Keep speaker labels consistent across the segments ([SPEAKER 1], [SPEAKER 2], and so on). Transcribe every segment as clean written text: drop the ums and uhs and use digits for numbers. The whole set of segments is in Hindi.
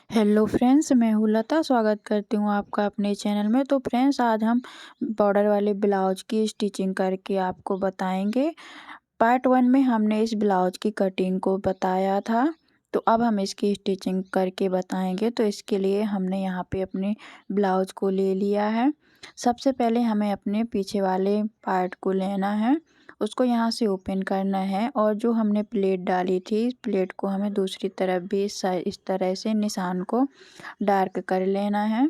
[SPEAKER 1] हेलो फ्रेंड्स, मैं हूँ लता। स्वागत करती हूँ आपका अपने चैनल में। तो फ्रेंड्स, आज हम बॉर्डर वाले ब्लाउज की स्टिचिंग करके आपको बताएंगे। पार्ट 1 में हमने इस ब्लाउज की कटिंग को बताया था, तो अब हम इसकी स्टिचिंग करके बताएंगे। तो इसके लिए हमने यहाँ पे अपने ब्लाउज को ले लिया है। सबसे पहले हमें अपने पीछे वाले पार्ट को लेना है, उसको यहाँ से ओपन करना है और जो हमने प्लेट डाली थी, इस प्लेट को हमें दूसरी तरफ भी इस तरह से निशान को डार्क कर लेना है।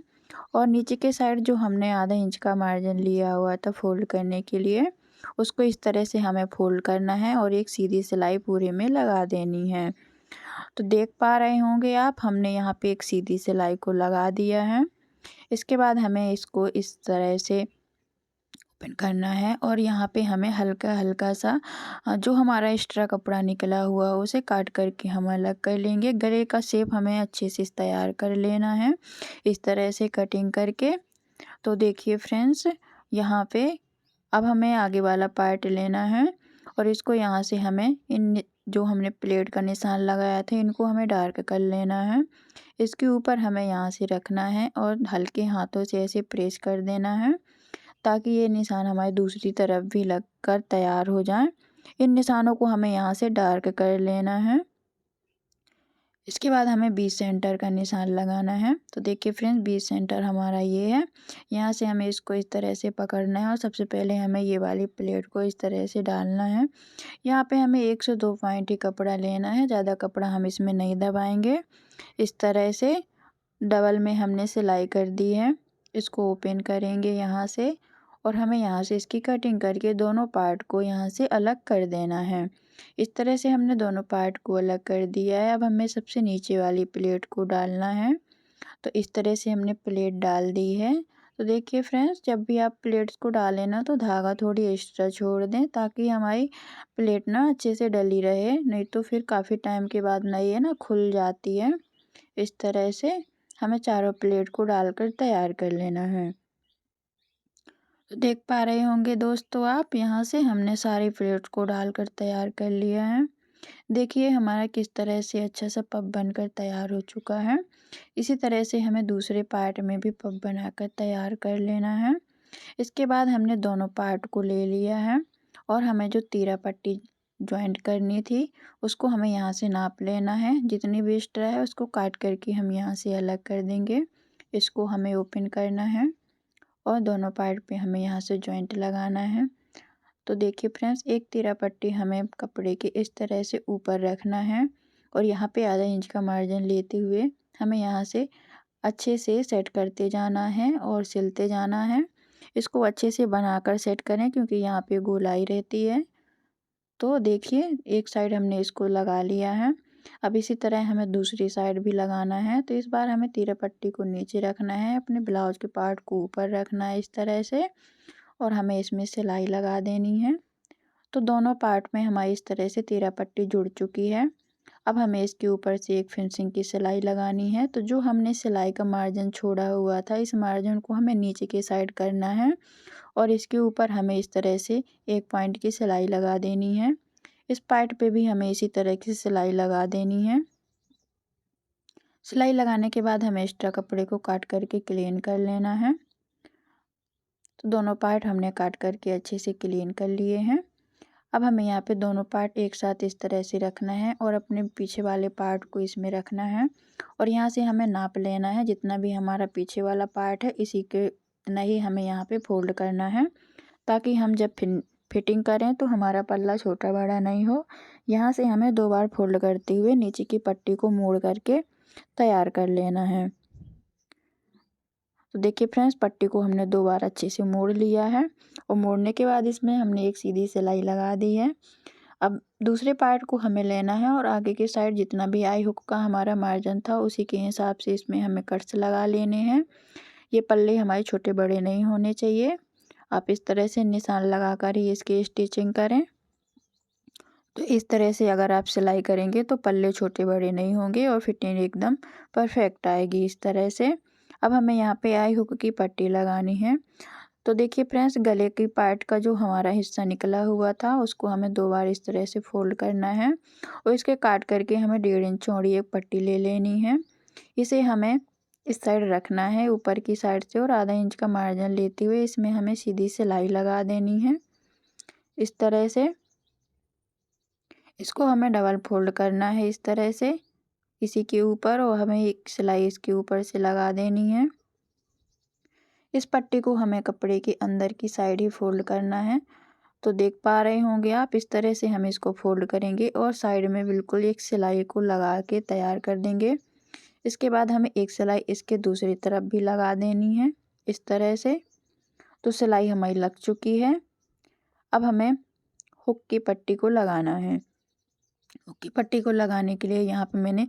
[SPEAKER 1] और नीचे के साइड जो हमने आधा इंच का मार्जिन लिया हुआ था फोल्ड करने के लिए, उसको इस तरह से हमें फोल्ड करना है और एक सीधी सिलाई पूरे में लगा देनी है। तो देख पा रहे होंगे आप, हमने यहाँ पे एक सीधी सिलाई को लगा दिया है। इसके बाद हमें इसको इस तरह से ओपन करना है और यहाँ पे हमें हल्का हल्का सा जो हमारा एक्स्ट्रा कपड़ा निकला हुआ उसे काट करके हम अलग कर लेंगे। गले का शेप हमें अच्छे से तैयार कर लेना है इस तरह से कटिंग करके। तो देखिए फ्रेंड्स, यहाँ पे अब हमें आगे वाला पार्ट लेना है और इसको यहाँ से हमें इन जो हमने प्लेट का निशान लगाया था इनको हमें डार्क कर लेना है। इसके ऊपर हमें यहाँ से रखना है और हल्के हाथों से ऐसे प्रेस कर देना है ताकि ये निशान हमारी दूसरी तरफ भी लगकर तैयार हो जाए। इन निशानों को हमें यहाँ से डार्क कर लेना है। इसके बाद हमें बीच सेंटर का निशान लगाना है। तो देखिए फ्रेंड्स, बीच सेंटर हमारा ये है। यहाँ से हमें इसको इस तरह से पकड़ना है और सबसे पहले हमें ये वाली प्लेट को इस तरह से डालना है। यहाँ पे हमें 1 से 2 पॉइंट ही कपड़ा लेना है, ज़्यादा कपड़ा हम इसमें नहीं दबाएंगे। इस तरह से डबल में हमने सिलाई कर दी है। इसको ओपन करेंगे यहाँ से और हमें यहाँ से इसकी कटिंग करके दोनों पार्ट को यहाँ से अलग कर देना है। इस तरह से हमने दोनों पार्ट को अलग कर दिया है। अब हमें सबसे नीचे वाली प्लेट को डालना है। तो इस तरह से हमने प्लेट डाल दी है। तो देखिए फ्रेंड्स, जब भी आप प्लेट्स को डालें ना तो धागा थोड़ी एक्स्ट्रा छोड़ दें ताकि हमारी प्लेट ना अच्छे से डली रहे, नहीं तो फिर काफ़ी टाइम के बाद ना ये ना खुल जाती है। इस तरह से हमें चारों प्लेट को डालकर तैयार कर लेना है। तो देख पा रहे होंगे दोस्तों आप, यहाँ से हमने सारी प्लेट को डालकर तैयार कर लिया है। देखिए हमारा किस तरह से अच्छा सा पफ बनकर तैयार हो चुका है। इसी तरह से हमें दूसरे पार्ट में भी पफ बनाकर तैयार कर लेना है। इसके बाद हमने दोनों पार्ट को ले लिया है और हमें जो तीरा पट्टी जॉइंट करनी थी उसको हमें यहाँ से नाप लेना है। जितनी भी एक्स्ट्रा है उसको काट करके हम यहाँ से अलग कर देंगे। इसको हमें ओपन करना है और दोनों पार्ट पे हमें यहाँ से जॉइंट लगाना है। तो देखिए फ्रेंड्स, एक तीरा पट्टी हमें कपड़े के इस तरह से ऊपर रखना है और यहाँ पे आधा इंच का मार्जिन लेते हुए हमें यहाँ से अच्छे से सेट करते जाना है और सिलते जाना है। इसको अच्छे से बनाकर सेट करें क्योंकि यहाँ पे गोलाई रहती है। तो देखिए एक साइड हमने इसको लगा लिया है। अब इसी तरह हमें दूसरी साइड भी लगाना है। तो इस बार हमें तीरा पट्टी को नीचे रखना है, अपने ब्लाउज के पार्ट को ऊपर रखना है इस तरह से और हमें इसमें सिलाई लगा देनी है। तो दोनों पार्ट में हमारी इस तरह से तीरा पट्टी जुड़ चुकी है। अब हमें इसके ऊपर से एक फिनिशिंग की सिलाई लगानी है। तो जो हमने सिलाई का मार्जिन छोड़ा हुआ था, इस मार्जिन को हमें नीचे की साइड करना है और इसके ऊपर हमें इस तरह से एक पॉइंट की सिलाई लगा देनी है। इस पार्ट पे भी हमें इसी तरह की सिलाई लगा देनी है। सिलाई लगाने के बाद हमें एक्स्ट्रा कपड़े को काट करके क्लीन कर लेना है। तो दोनों पार्ट हमने काट करके अच्छे से क्लीन कर लिए हैं। अब हमें यहाँ पे दोनों पार्ट एक साथ इस तरह से रखना है और अपने पीछे वाले पार्ट को इसमें रखना है और यहाँ से हमें नाप लेना है। जितना भी हमारा पीछे वाला पार्ट है इसी के इतना ही हमें यहाँ पे फोल्ड करना है ताकि हम जब फिटिंग करें तो हमारा पल्ला छोटा बड़ा नहीं हो। यहाँ से हमें 2 बार फोल्ड करते हुए नीचे की पट्टी को मोड़ करके तैयार कर लेना है। तो देखिए फ्रेंड्स, पट्टी को हमने 2 बार अच्छे से मोड़ लिया है और मोड़ने के बाद इसमें हमने एक सीधी सिलाई लगा दी है। अब दूसरे पार्ट को हमें लेना है और आगे की साइड जितना भी आई हुक का हमारा मार्जिन था उसी के हिसाब से इसमें हमें कट्स लगा लेने हैं। ये पल्ले हमारे छोटे बड़े नहीं होने चाहिए। आप इस तरह से निशान लगा कर ही इसकी स्टिचिंग करें। तो इस तरह से अगर आप सिलाई करेंगे तो पल्ले छोटे बड़े नहीं होंगे और फिटिंग एकदम परफेक्ट आएगी इस तरह से। अब हमें यहाँ पे आई हुक की पट्टी लगानी है। तो देखिए फ्रेंड्स, गले की पार्ट का जो हमारा हिस्सा निकला हुआ था उसको हमें 2 बार इस तरह से फोल्ड करना है और इसके काट करके हमें 1.5 इंच चौड़ी एक पट्टी ले लेनी है। इसे हमें इस साइड रखना है ऊपर की साइड से और आधा इंच का मार्जिन लेते हुए इसमें हमें सीधी सिलाई लगा देनी है इस तरह से। इसको हमें डबल फोल्ड करना है इस तरह से इसी के ऊपर और हमें एक सिलाई इसके ऊपर से लगा देनी है। इस पट्टी को हमें कपड़े के अंदर की साइड ही फोल्ड करना है। तो देख पा रहे होंगे आप, इस तरह से हम इसको फोल्ड करेंगे और साइड में बिल्कुल एक सिलाई को लगा के तैयार कर देंगे। इसके बाद हमें एक सिलाई इसके दूसरी तरफ भी लगा देनी है इस तरह से। तो सिलाई हमारी लग चुकी है। अब हमें हुक की पट्टी को लगाना है। हुक की पट्टी को लगाने के लिए यहाँ पे मैंने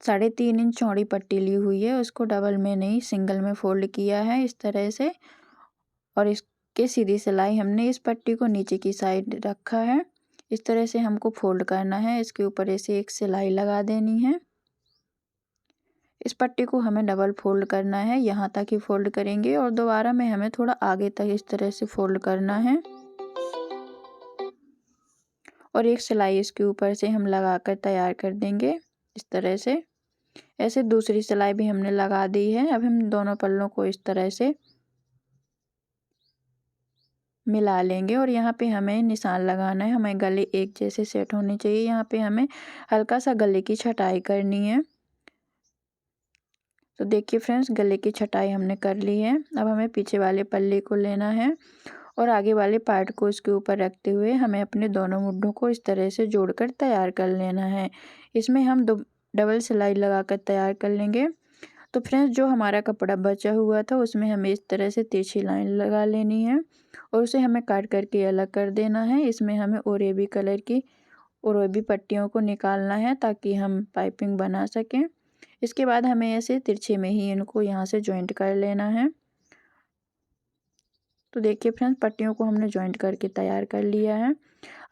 [SPEAKER 1] 3.5 इंच चौड़ी पट्टी ली हुई है, उसको डबल में नहीं सिंगल में फोल्ड किया है इस तरह से। और इसके सीधी सिलाई हमने इस पट्टी को नीचे की साइड रखा है। इस तरह से हमको फोल्ड करना है, इसके ऊपर ऐसे एक सिलाई लगा देनी है। इस पट्टी को हमें डबल फोल्ड करना है, यहाँ तक ही फोल्ड करेंगे और दोबारा में हमें थोड़ा आगे तक इस तरह से फोल्ड करना है और एक सिलाई इसके ऊपर से हम लगाकर तैयार कर देंगे इस तरह से। ऐसे दूसरी सिलाई भी हमने लगा दी है। अब हम दोनों पल्लों को इस तरह से मिला लेंगे और यहाँ पे हमें निशान लगाना है। हमें गले एक जैसे सेट होने चाहिए। यहाँ पे हमें हल्का सा गले की छटाई करनी है। तो देखिए फ्रेंड्स, गले की छटाई हमने कर ली है। अब हमें पीछे वाले पल्ले को लेना है और आगे वाले पार्ट को इसके ऊपर रखते हुए हमें अपने दोनों मुड्ढों को इस तरह से जोड़कर तैयार कर लेना है। इसमें हम डबल सिलाई लगाकर तैयार कर लेंगे। तो फ्रेंड्स, जो हमारा कपड़ा बचा हुआ था उसमें हमें इस तरह से तिरछी लाइन लगा लेनी है और उसे हमें काट करके अलग कर देना है। इसमें हमें ओरेबी कलर की ओरेबी पट्टियों को निकालना है ताकि हम पाइपिंग बना सकें। इसके बाद हमें ऐसे तिरछे में ही इनको यहाँ से जॉइंट कर लेना है। तो देखिए फ्रेंड्स, पट्टियों को हमने जॉइंट करके तैयार कर लिया है।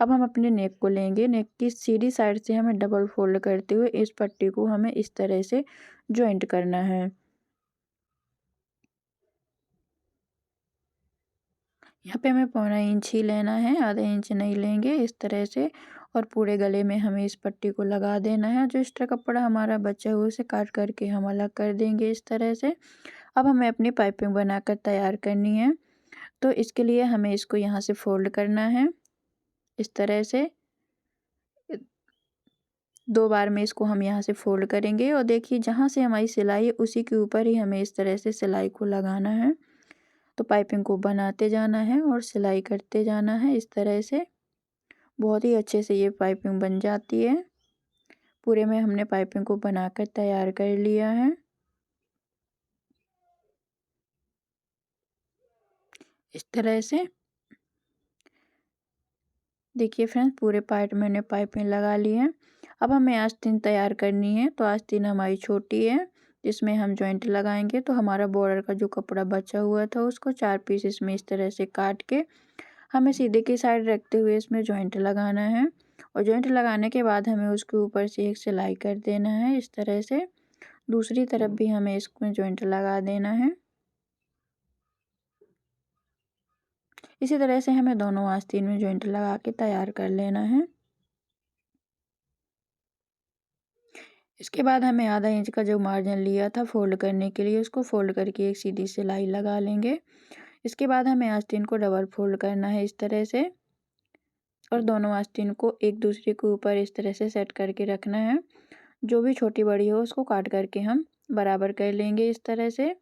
[SPEAKER 1] अब हम अपने नेक को लेंगे। नेक की सीधी साइड से हमें डबल फोल्ड करते हुए इस पट्टी को हमें इस तरह से जॉइंट करना है। यहाँ पे हमें 1.25 इंच ही लेना है, आधा इंच नहीं लेंगे इस तरह से। और पूरे गले में हमें इस पट्टी को लगा देना है। जो एक्स्ट्रा कपड़ा हमारा बचा हुआ उसे काट करके हम अलग कर देंगे इस तरह से। अब हमें अपनी पाइपिंग बनाकर तैयार करनी है। तो इसके लिए हमें इसको यहाँ से फोल्ड करना है इस तरह से। 2 बार में इसको हम यहाँ से फोल्ड करेंगे और देखिए जहाँ से हमारी सिलाई है उसी के ऊपर ही हमें इस तरह से सिलाई को लगाना है। तो पाइपिंग को बनाते जाना है और सिलाई करते जाना है इस तरह से। बहुत ही अच्छे से ये पाइपिंग बन जाती है। पूरे में हमने पाइपिंग को बनाकर तैयार कर लिया है इस तरह से। देखिए फ्रेंड्स, पूरे पार्ट में मैंने पाइपिंग लगा ली है। अब हमें आस्तीन तैयार करनी है। तो आस्तीन हमारी छोटी है जिसमें हम जॉइंट लगाएंगे। तो हमारा बॉर्डर का जो कपड़ा बचा हुआ था उसको 4 पीसेस में इस तरह से काट के हमें सीधे की साइड रखते हुए इसमें जॉइंट लगाना है। और जॉइंट लगाने के बाद हमें उसके ऊपर से एक सिलाई कर देना है इस तरह से। दूसरी तरफ भी हमें इसमें जॉइंट लगा देना है। इसी तरह से हमें दोनों आस्तीन में जॉइंट लगा के तैयार कर लेना है। इसके बाद हमें आधा इंच का जो मार्जिन लिया था फोल्ड करने के लिए उसको फोल्ड करके एक सीधी सिलाई लगा लेंगे। इसके बाद हमें आस्तीन को डबल फोल्ड करना है इस तरह से और दोनों आस्तीन को एक दूसरे के ऊपर इस तरह से सेट करके रखना है। जो भी छोटी बड़ी हो उसको काट करके हम बराबर कर लेंगे इस तरह से।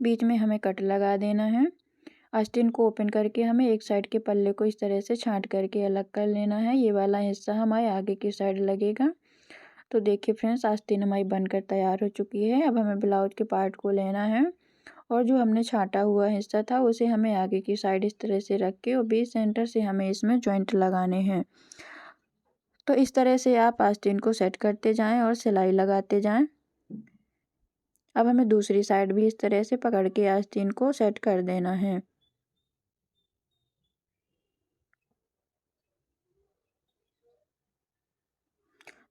[SPEAKER 1] बीच में हमें कट लगा देना है। आस्तीन को ओपन करके हमें एक साइड के पल्ले को इस तरह से छांट करके अलग कर लेना है। ये वाला हिस्सा हमारे आगे की साइड लगेगा। तो देखिए फ्रेंड्स, आस्तीन हमारी बनकर तैयार हो चुकी है। अब हमें ब्लाउज के पार्ट को लेना है और जो हमने छांटा हुआ हिस्सा था उसे हमें आगे की साइड इस तरह से रख के और बीच सेंटर से हमें इसमें जॉइंट लगाने हैं। तो इस तरह से आप आस्तीन को सेट करते जाएं और सिलाई लगाते जाएं। अब हमें दूसरी साइड भी इस तरह से पकड़ के आस्तीन को सेट कर देना है।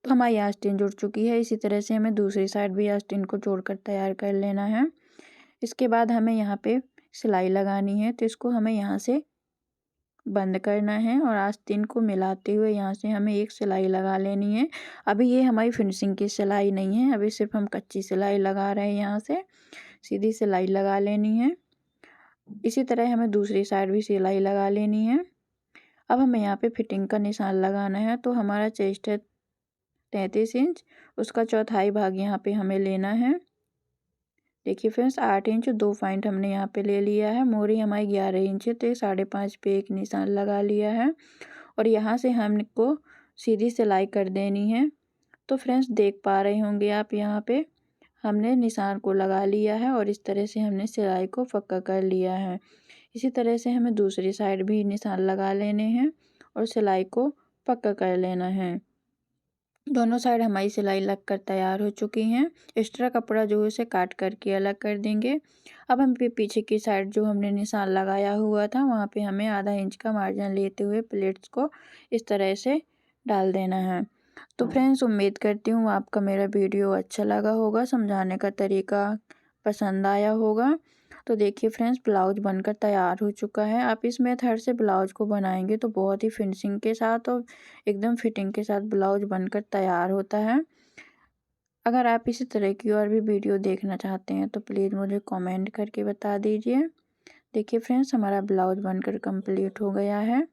[SPEAKER 1] तो हमारी आस्तीन जुड़ चुकी है। इसी तरह से हमें दूसरी साइड भी आस्तीन को जोड़कर तैयार कर लेना है। इसके बाद हमें यहाँ पे सिलाई लगानी है। तो इसको हमें यहाँ से बंद करना है और आस्तीन को मिलाते हुए यहाँ से हमें एक सिलाई लगा लेनी है। अभी ये हमारी फिनिशिंग की सिलाई नहीं है, अभी सिर्फ हम कच्ची सिलाई लगा रहे हैं। यहाँ से सीधी सिलाई लगा लेनी है। इसी तरह हमें दूसरी साइड भी सिलाई लगा लेनी है। अब हमें यहाँ पे फिटिंग का निशान लगाना है। तो हमारा चेस्ट है 33 इंच, उसका चौथाई भाग यहाँ पे हमें लेना है। देखिए फ्रेंड्स 8 इंच 2 पॉइंट हमने यहाँ पे ले लिया है। मोरी हमारी 11 इंच है, तो 5.5 पे एक निशान लगा लिया है और यहाँ से हमको सीधी सिलाई कर देनी है। तो फ्रेंड्स देख पा रहे होंगे आप, यहाँ पे हमने निशान को लगा लिया है और इस तरह से हमने सिलाई को पक्का कर लिया है। इसी तरह से हमें दूसरी साइड भी निशान लगा लेने हैं और सिलाई को पक्का कर लेना है। दोनों साइड हमारी सिलाई लग कर तैयार हो चुकी हैं। एक्स्ट्रा कपड़ा जो है उसे काट करके अलग कर देंगे। अब हम पीछे की साइड जो हमने निशान लगाया हुआ था वहाँ पे हमें आधा इंच का मार्जिन लेते हुए प्लेट्स को इस तरह से डाल देना है। तो फ्रेंड्स उम्मीद करती हूँ आपका मेरा वीडियो अच्छा लगा होगा, समझाने का तरीका पसंद आया होगा। तो देखिए फ्रेंड्स ब्लाउज बनकर तैयार हो चुका है। आप इस मेथड से ब्लाउज को बनाएंगे तो बहुत ही फिनिशिंग के साथ और एकदम फिटिंग के साथ ब्लाउज बनकर तैयार होता है। अगर आप इसी तरह की और भी वीडियो देखना चाहते हैं तो प्लीज़ मुझे कमेंट करके बता दीजिए। देखिए फ्रेंड्स हमारा ब्लाउज बनकर कंप्लीट हो गया है।